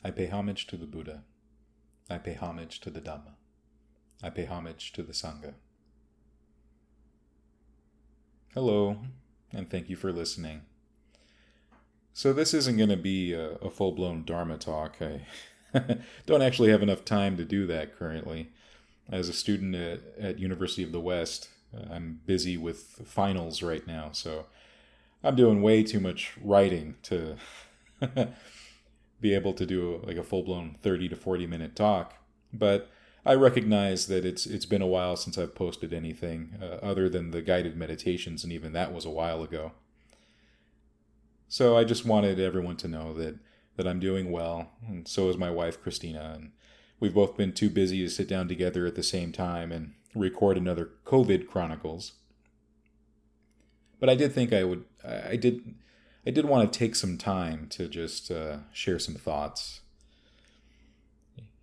I pay homage to the Buddha. I pay homage to the Dhamma. I pay homage to the Sangha. Hello, and thank you for listening. So this isn't going to be a full-blown Dharma talk. I don't actually have enough time to do that currently. As a student at University of the West, I'm busy with finals right now, so I'm doing way too much writing to be able to do like a full-blown 30 to 40 minute talk. But I recognize that it's been a while since I've posted anything other than the guided meditations, and even that was a while ago. So I just wanted everyone to know that I'm doing well, and so is my wife, Christina, and we've both been too busy to sit down together at the same time and record another COVID Chronicles. But I did think I did want to take some time to just share some thoughts.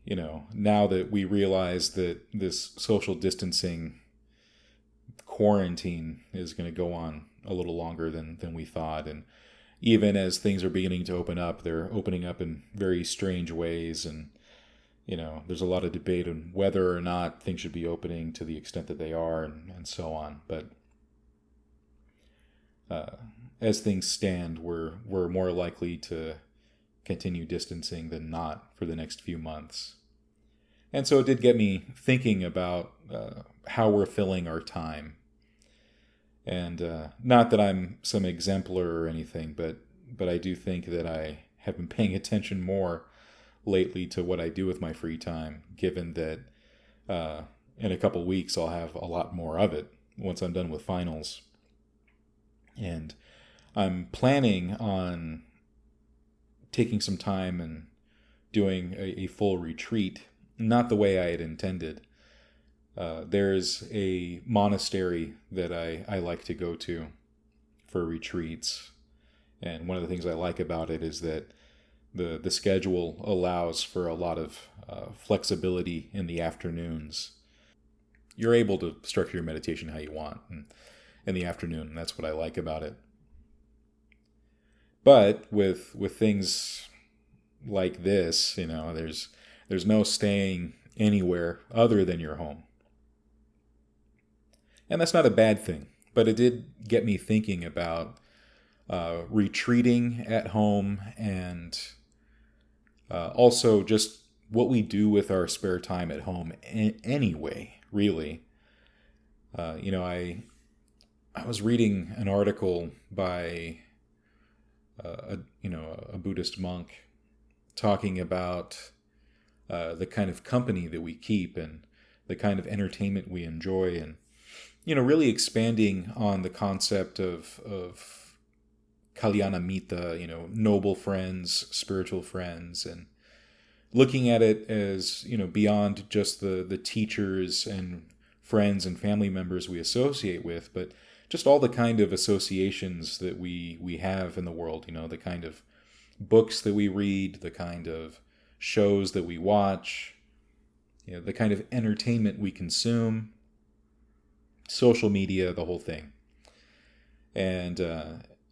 You know, now that we realize that this social distancing quarantine is going to go on a little longer than we thought, and even as things are beginning to open up, they're opening up in very strange ways, and you know, there's a lot of debate on whether or not things should be opening to the extent that they are, and so on. But as things stand, we're more likely to continue distancing than not for the next few months. And so it did get me thinking about how we're filling our time. And not that I'm some exemplar or anything, but I do think that I have been paying attention more lately to what I do with my free time, given that in a couple weeks I'll have a lot more of it once I'm done with finals. And I'm planning on taking some time and doing a full retreat, not the way I had intended. There's a monastery that I like to go to for retreats. And one of the things I like about it is that the schedule allows for a lot of flexibility in the afternoons. You're able to structure your meditation how you want in the afternoon. That's what I like about it. But with things like this, you know, there's no staying anywhere other than your home. And that's not a bad thing, but it did get me thinking about retreating at home, and also just what we do with our spare time at home anyway, really. You know, I was reading an article by a Buddhist monk talking about the kind of company that we keep and the kind of entertainment we enjoy, and you know, really expanding on the concept of Kalyana Mita, you know, noble friends, spiritual friends, and looking at it as, you know, beyond just the teachers and friends and family members we associate with, but just all the kind of associations that we have in the world, you know, the kind of books that we read, the kind of shows that we watch, you know, the kind of entertainment we consume, social media, the whole thing. And,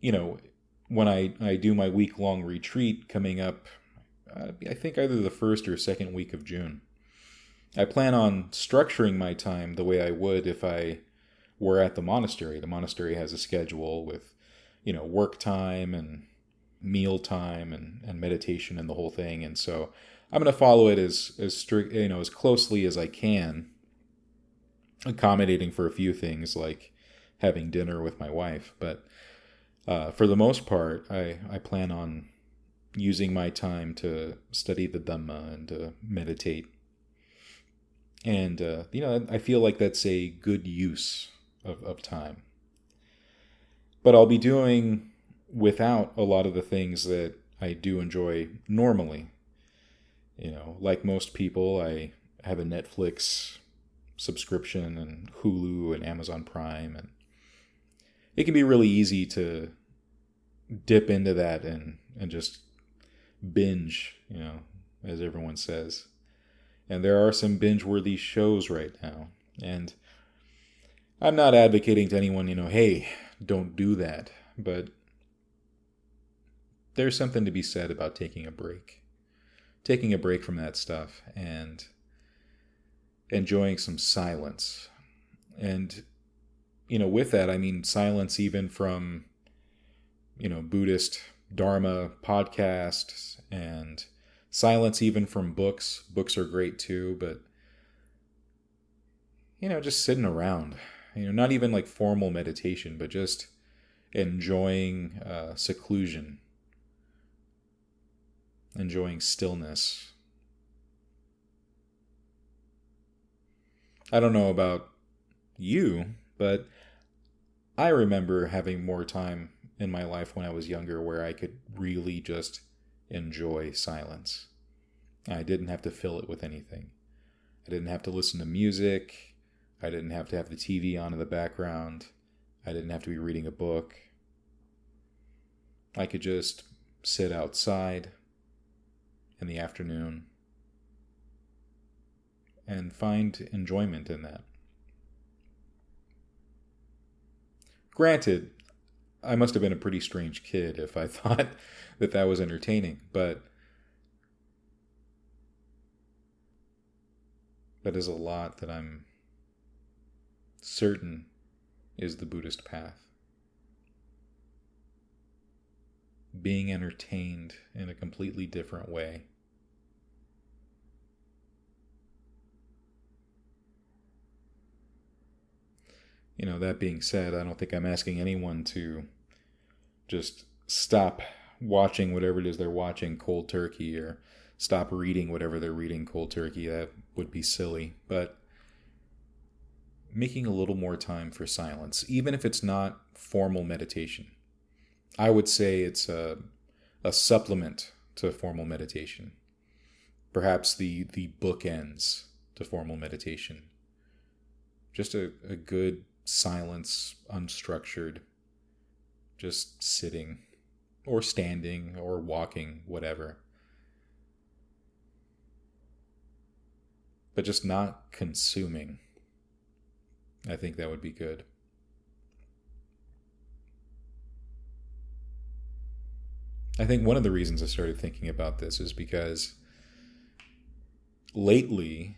you know, when I do my week-long retreat coming up, I think either the first or second week of June, I plan on structuring my time the way I would if I were at the monastery. The monastery has a schedule with, you know, work time and meal time and meditation and the whole thing. And so I'm going to follow it as strict, you know, as closely as I can, accommodating for a few things like having dinner with my wife. But for the most part, I plan on using my time to study the Dhamma and to meditate. And, you know, I feel like that's a good use of time. But I'll be doing without a lot of the things that I do enjoy normally. You know, like most people, I have a Netflix subscription and Hulu and Amazon Prime, and it can be really easy to dip into that and just binge, you know, as everyone says. And there are some binge-worthy shows right now. And I'm not advocating to anyone, you know, hey, don't do that. But there's something to be said about taking a break. taking a break from that stuff and enjoying some silence. And, with that, I mean silence even from, Buddhist Dharma podcasts, and silence even from books. Books are great too, but, just sitting around, not even like formal meditation, but just enjoying seclusion, enjoying stillness. I don't know about you, but I remember having more time in my life when I was younger where I could really just enjoy silence. I didn't have to fill it with anything. I didn't have to listen to music. I didn't have to have the TV on in the background. I didn't have to be reading a book. I could just sit outside in the afternoon and find enjoyment in that. Granted, I must have been a pretty strange kid if I thought that was entertaining, but that is a lot that I'm certain is the Buddhist path. Being entertained in a completely different way. That being said, I don't think I'm asking anyone to just stop watching whatever it is they're watching cold turkey, or stop reading whatever they're reading cold turkey. That would be silly. But making a little more time for silence, even if it's not formal meditation. I would say it's a supplement to formal meditation. Perhaps the bookends to formal meditation. Just a good silence, unstructured, just sitting or standing or walking, whatever. But just not consuming. I think that would be good. I think one of the reasons I started thinking about this is because lately,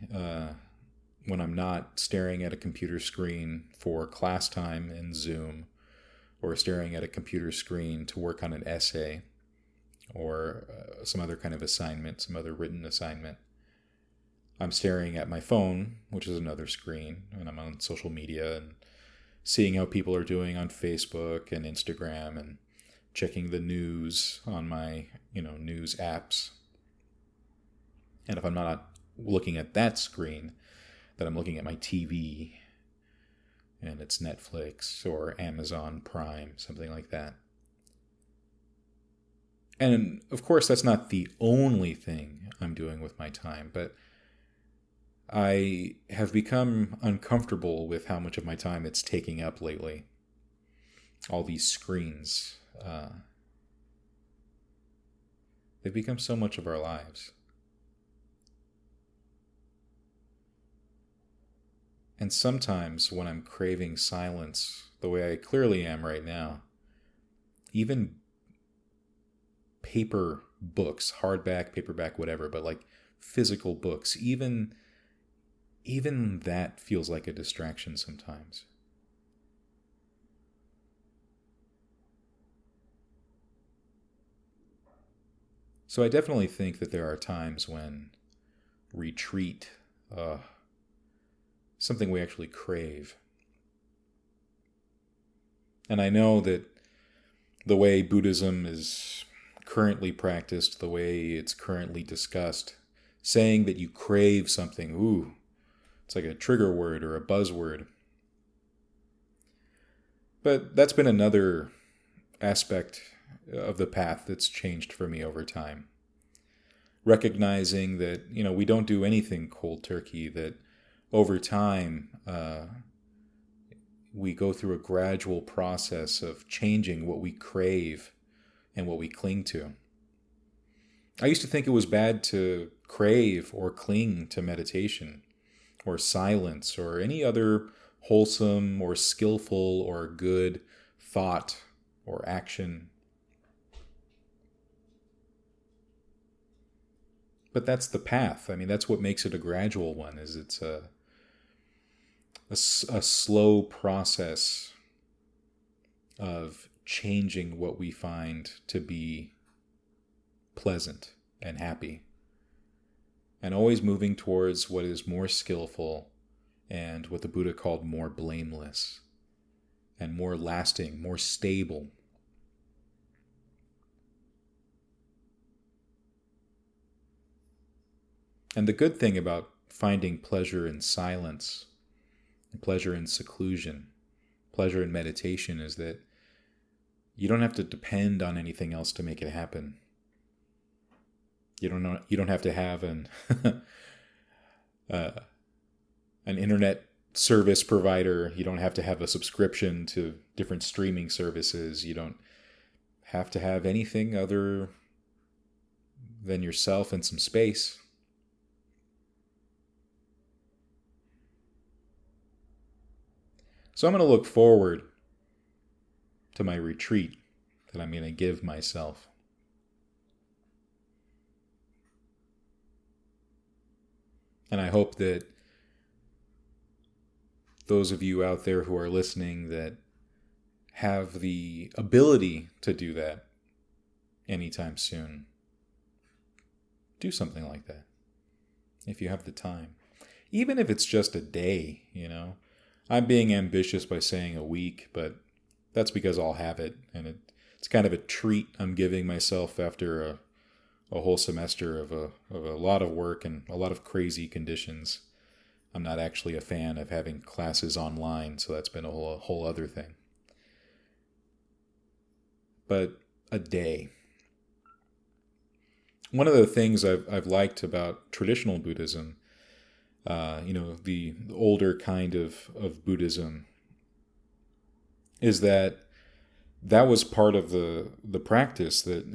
when I'm not staring at a computer screen for class time in Zoom, or staring at a computer screen to work on an essay, or some other kind of assignment, some other written assignment, I'm staring at my phone, which is another screen, and I'm on social media and seeing how people are doing on Facebook and Instagram, and checking the news on my, news apps. And if I'm not looking at that screen, then I'm looking at my TV, and it's Netflix or Amazon Prime, something like that. And of course, that's not the only thing I'm doing with my time, but I have become uncomfortable with how much of my time it's taking up lately. All these screens. They've become so much of our lives. And sometimes when I'm craving silence, the way I clearly am right now, even paper books, hardback, paperback, whatever, but like physical books, even that feels like a distraction sometimes. So I definitely think that there are times when retreat, something we actually crave. And I know that the way Buddhism is currently practiced, the way it's currently discussed, saying that you crave something, it's like a trigger word or a buzzword. But that's been another aspect of the path that's changed for me over time. Recognizing that, we don't do anything cold turkey, that over time, we go through a gradual process of changing what we crave and what we cling to. I used to think it was bad to crave or cling to meditation or silence or any other wholesome or skillful or good thought or action. but that's the path. I mean, that's what makes it a gradual one, is it's a slow process of changing what we find to be pleasant and happy, and always moving towards what is more skillful and what the Buddha called more blameless and more lasting, more stable. And the good thing about finding pleasure in silence, pleasure in seclusion, pleasure in meditation is that you don't have to depend on anything else to make it happen. You don't have to have an internet service provider. You don't have to have a subscription to different streaming services. You don't have to have anything other than yourself and some space. So I'm going to look forward to my retreat that I'm going to give myself. And I hope that those of you out there who are listening that have the ability to do that anytime soon, do something like that if you have the time. Even if it's just a day, I'm being ambitious by saying a week, but that's because I'll have it, and it's kind of a treat I'm giving myself after a whole semester of a lot of work and a lot of crazy conditions. I'm not actually a fan of having classes online, so that's been a whole other thing. But a day. One of the things I've liked about traditional Buddhism, the older kind of Buddhism, is that was part of the practice, that,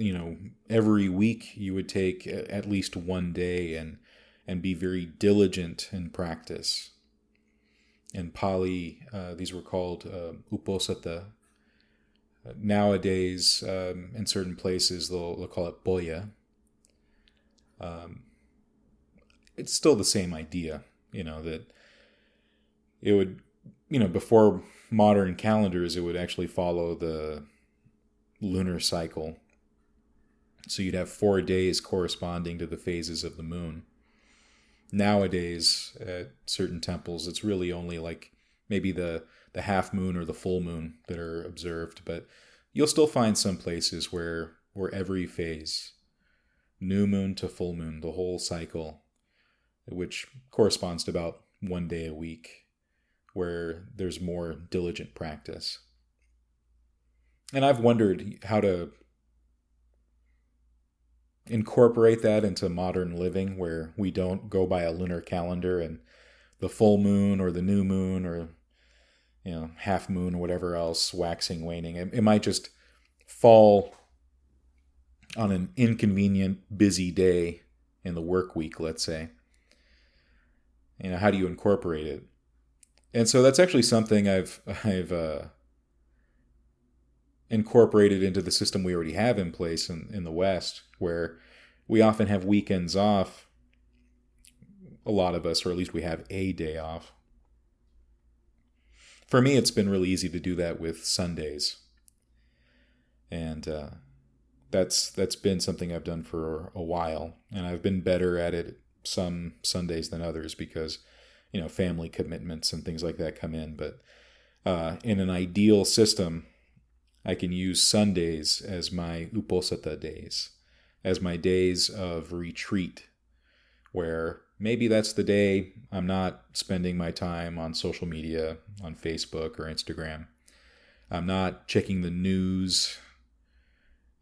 every week you would take at least one day and be very diligent in practice. In Pali, these were called uposatha. Nowadays, in certain places, they'll call it boya. It's still the same idea, that it would, before modern calendars, it would actually follow the lunar cycle. So you'd have 4 days corresponding to the phases of the moon. Nowadays, at certain temples, it's really only like maybe the half moon or the full moon that are observed, but you'll still find some places where every phase, new moon to full moon, the whole cycle, which corresponds to about 1 day a week, where there's more diligent practice. And I've wondered how to incorporate that into modern living, where we don't go by a lunar calendar and the full moon or the new moon or half moon or whatever else, waxing, waning. It might just fall on an inconvenient, busy day in the work week, let's say. How do you incorporate it? And so that's actually something I've incorporated into the system we already have in place in the West, where we often have weekends off. A lot of us, or at least we have a day off. For me, it's been really easy to do that with Sundays. And that's been something I've done for a while. And I've been better at it some Sundays than others because, family commitments and things like that come in. But in an ideal system, I can use Sundays as my uposatha days, as my days of retreat, where maybe that's the day I'm not spending my time on social media, on Facebook or Instagram. I'm not checking the news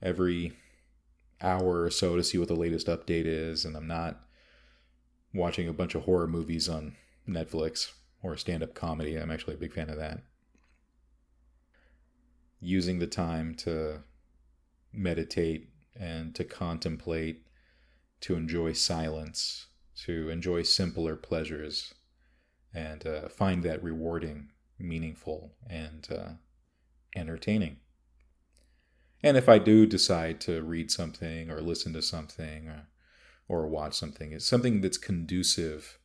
every hour or so to see what the latest update is, and I'm not watching a bunch of horror movies on Netflix or stand-up comedy. I'm actually a big fan of that. Using the time to meditate and to contemplate, to enjoy silence, to enjoy simpler pleasures, and find that rewarding, meaningful, and entertaining. And if I do decide to read something or listen to something or watch something. It's something that's conducive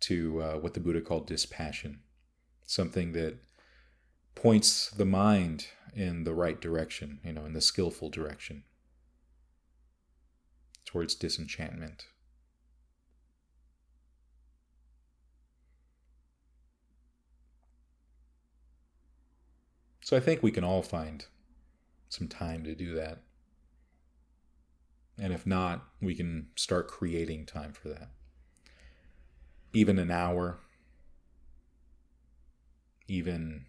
to what the Buddha called dispassion, something that points the mind in the right direction, in the skillful direction, towards disenchantment. So I think we can all find some time to do that. And if not, we can start creating time for that. Even an hour, even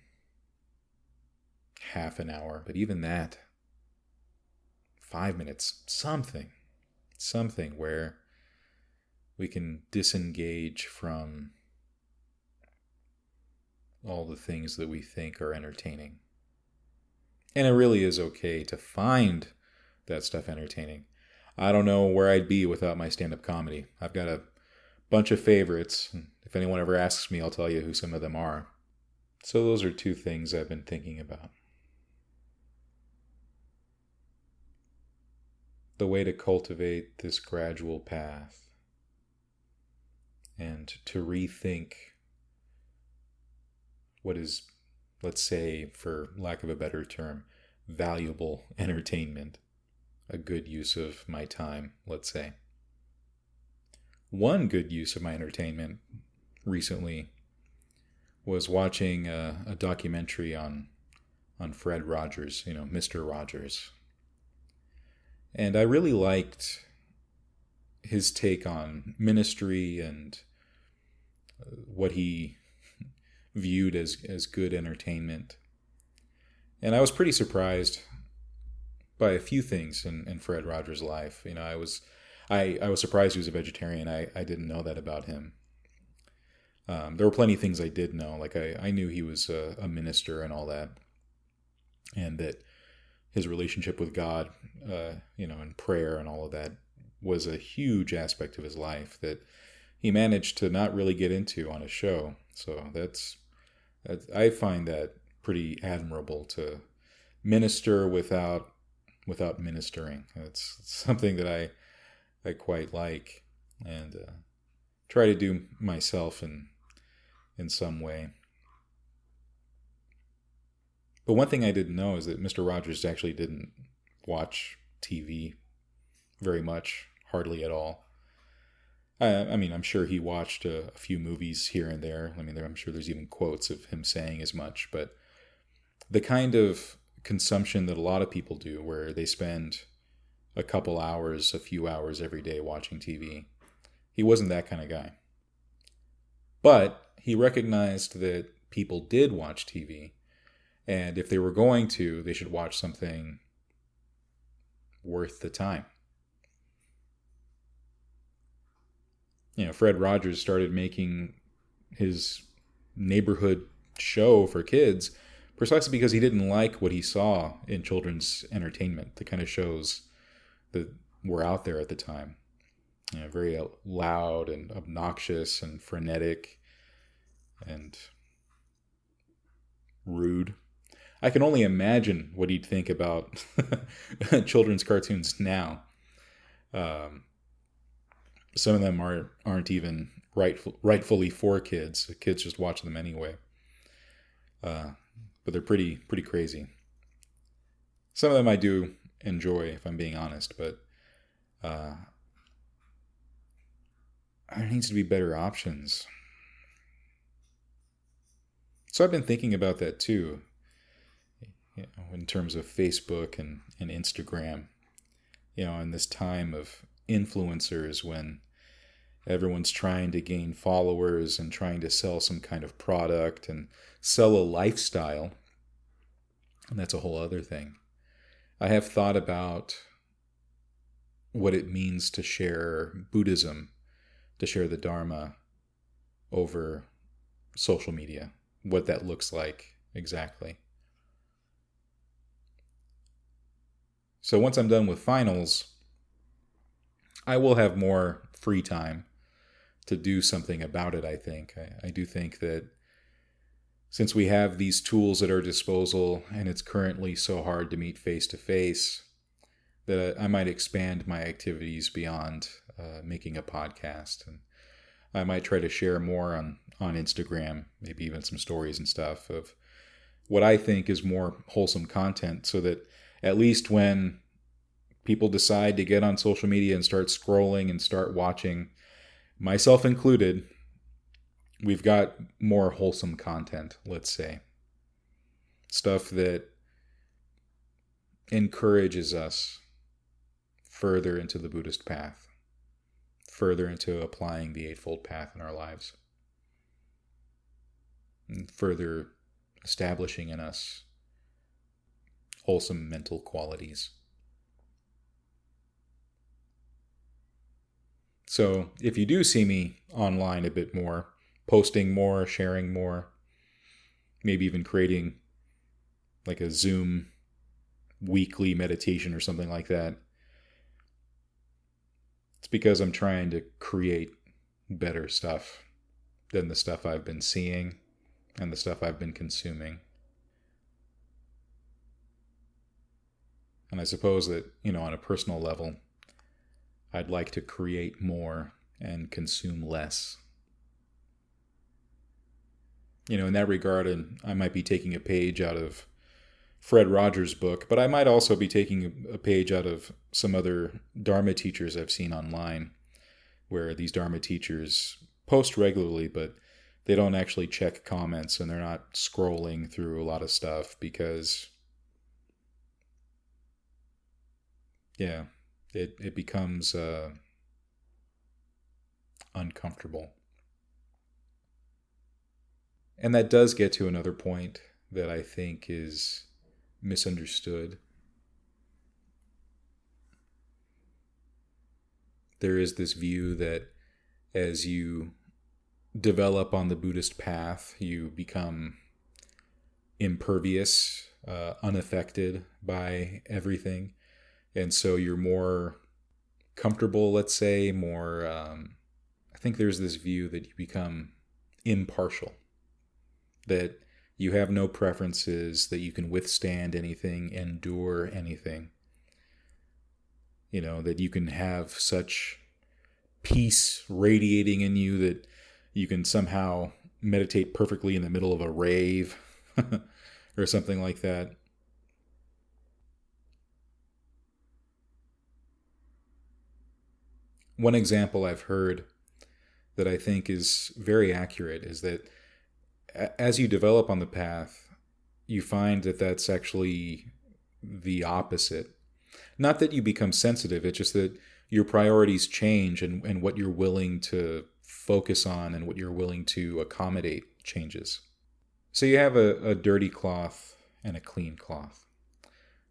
half an hour, but even that, 5 minutes, something where we can disengage from all the things that we think are entertaining. And it really is okay to find that stuff entertaining. I don't know where I'd be without my stand-up comedy. I've got a bunch of favorites. If anyone ever asks me, I'll tell you who some of them are. So those are two things I've been thinking about. The way to cultivate this gradual path and to rethink what is, let's say, for lack of a better term, valuable entertainment. A good use of my time, let's say. One good use of my entertainment recently was watching a documentary on Fred Rogers, Mr. Rogers. And I really liked his take on ministry and what he viewed as good entertainment. And I was pretty surprised by a few things in Fred Rogers' life. I was surprised he was a vegetarian. I didn't know that about him. There were plenty of things I did know. Like I knew he was a minister and all that, and that his relationship with God, and prayer and all of that was a huge aspect of his life that he managed to not really get into on a show. So that's I find that pretty admirable, to minister without ministering. It's something that I quite like, and try to do myself in some way. But one thing I didn't know is that Mr. Rogers actually didn't watch TV very much, hardly at all. I mean, I'm sure he watched a few movies here and there. I mean, I'm sure there's even quotes of him saying as much, but the kind of consumption that a lot of people do, where they spend a few hours every day watching TV, he wasn't that kind of guy. But he recognized that people did watch TV, and if they were going to, they should watch something worth the time. Fred Rogers started making his neighborhood show for kids precisely because he didn't like what he saw in children's entertainment, the kind of shows that were out there at the time. Very loud and obnoxious and frenetic and rude. I can only imagine what he'd think about children's cartoons now. Some of them aren't even rightfully for kids. The kids just watch them anyway. But they're pretty crazy. Some of them I do enjoy, if I'm being honest, but there needs to be better options. So I've been thinking about that too, in terms of Facebook and Instagram. In this time of influencers, when everyone's trying to gain followers and trying to sell some kind of product and sell a lifestyle, and that's a whole other thing. I have thought about what it means to share Buddhism, to share the Dharma over social media, what that looks like exactly. So once I'm done with finals, I will have more free time to do something about it, I think. I do think that since we have these tools at our disposal and it's currently so hard to meet face-to-face, that I might expand my activities beyond making a podcast. And I might try to share more on Instagram, maybe even some stories and stuff of what I think is more wholesome content, so that at least when people decide to get on social media and start scrolling and start watching, myself included, we've got more wholesome content, let's say. Stuff that encourages us further into the Buddhist path, further into applying the Eightfold Path in our lives, and further establishing in us wholesome mental qualities. So if you do see me online a bit more, posting more, sharing more, maybe even creating like a Zoom weekly meditation or something like that, it's because I'm trying to create better stuff than the stuff I've been seeing and the stuff I've been consuming. And I suppose that, on a personal level, I'd like to create more and consume less. In that regard, and I might be taking a page out of Fred Rogers' book, but I might also be taking a page out of some other Dharma teachers I've seen online, where these Dharma teachers post regularly, but they don't actually check comments and they're not scrolling through a lot of stuff because, it becomes uncomfortable. And that does get to another point that I think is misunderstood. There is this view that as you develop on the Buddhist path, you become impervious, unaffected by everything. And so you're more comfortable, let's say, more, I think there's this view that you become impartial, that you have no preferences, that you can withstand anything, endure anything. That you can have such peace radiating in you that you can somehow meditate perfectly in the middle of a rave or something like that. One example I've heard that I think is very accurate is that as you develop on the path, you find that that's actually the opposite. Not that you become sensitive, it's just that your priorities change and what you're willing to focus on and what you're willing to accommodate changes. So you have a dirty cloth and a clean cloth.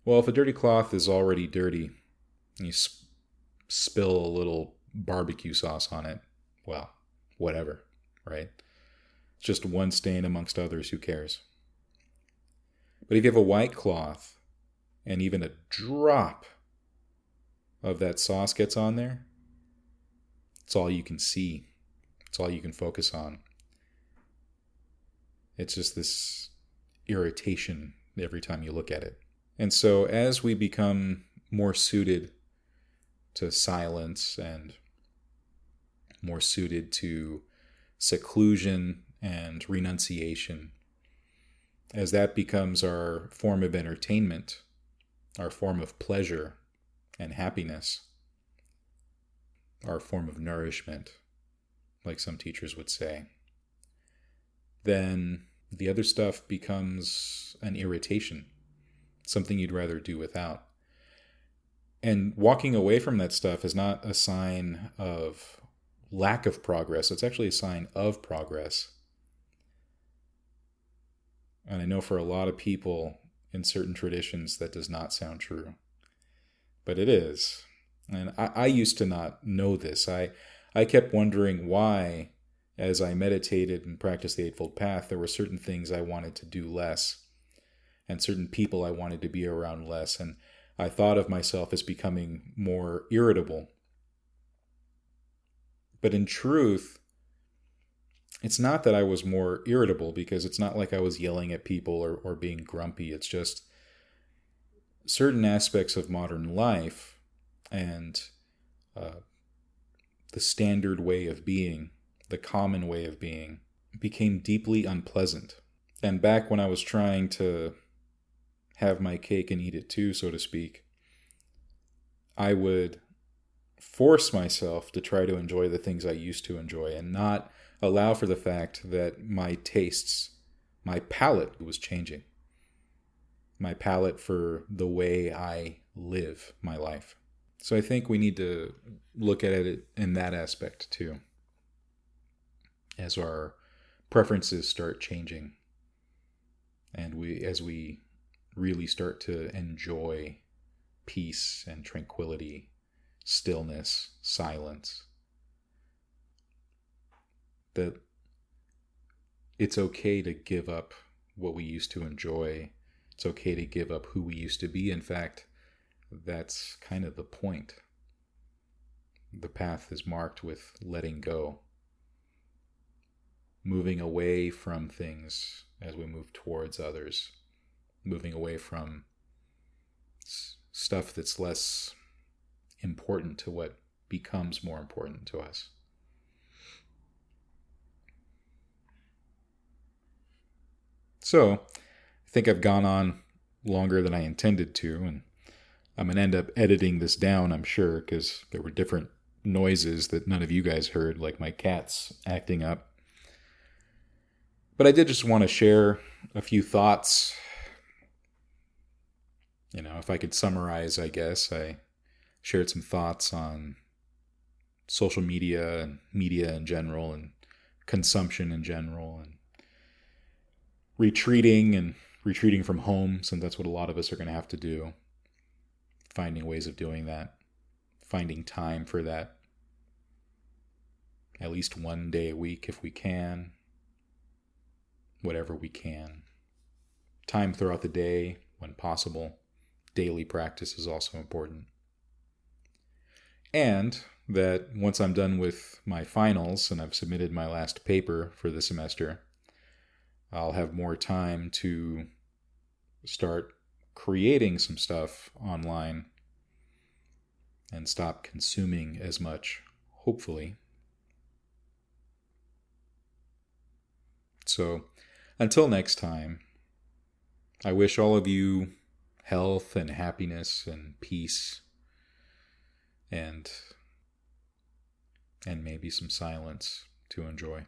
Well, if a dirty cloth is already dirty, and you spill a little barbecue sauce on it, well, whatever, right? It's just one stain amongst others, who cares? But if you have a white cloth and even a drop of that sauce gets on there, it's all you can see. It's all you can focus on. It's just this irritation every time you look at it. And so as we become more suited to silence and more suited to seclusion and renunciation, as that becomes our form of entertainment, our form of pleasure and happiness, our form of nourishment, like some teachers would say, then the other stuff becomes an irritation, something you'd rather do without. And walking away from that stuff is not a sign of lack of progress. It's actually a sign of progress. And I know for a lot of people in certain traditions that does not sound true. But it is. And I used to not know this. I kept wondering why, as I meditated and practiced the Eightfold Path, there were certain things I wanted to do less, and certain people I wanted to be around less. And I thought of myself as becoming more irritable. But in truth, it's not that I was more irritable, because it's not like I was yelling at people or being grumpy. It's just certain aspects of modern life and the standard way of being, the common way of being, became deeply unpleasant. And back when I was trying to have my cake and eat it too, so to speak, I would force myself to try to enjoy the things I used to enjoy and not allow for the fact that my tastes, my palate was changing. My palate for the way I live my life. So I think we need to look at it in that aspect too, as our preferences start changing and as we really start to enjoy peace and tranquility, stillness, silence. That it's okay to give up what we used to enjoy. It's okay to give up who we used to be. In fact, that's kind of the point. The path is marked with letting go. Moving away from things as we move towards others. Moving away from stuff that's less important to what becomes more important to us. So, I think I've gone on longer than I intended to, and I'm going to end up editing this down, I'm sure, because there were different noises that none of you guys heard, like my cat's acting up. But I did just want to share a few thoughts. If I could summarize, I guess, I shared some thoughts on social media and media in general and consumption in general and retreating from home, since that's what a lot of us are going to have to do. Finding ways of doing that. Finding time for that. At least one day a week if we can. Whatever we can. Time throughout the day when possible. Daily practice is also important. And that once I'm done with my finals and I've submitted my last paper for the semester, I'll have more time to start creating some stuff online and stop consuming as much, hopefully. So, until next time, I wish all of you health and happiness and peace and maybe some silence to enjoy.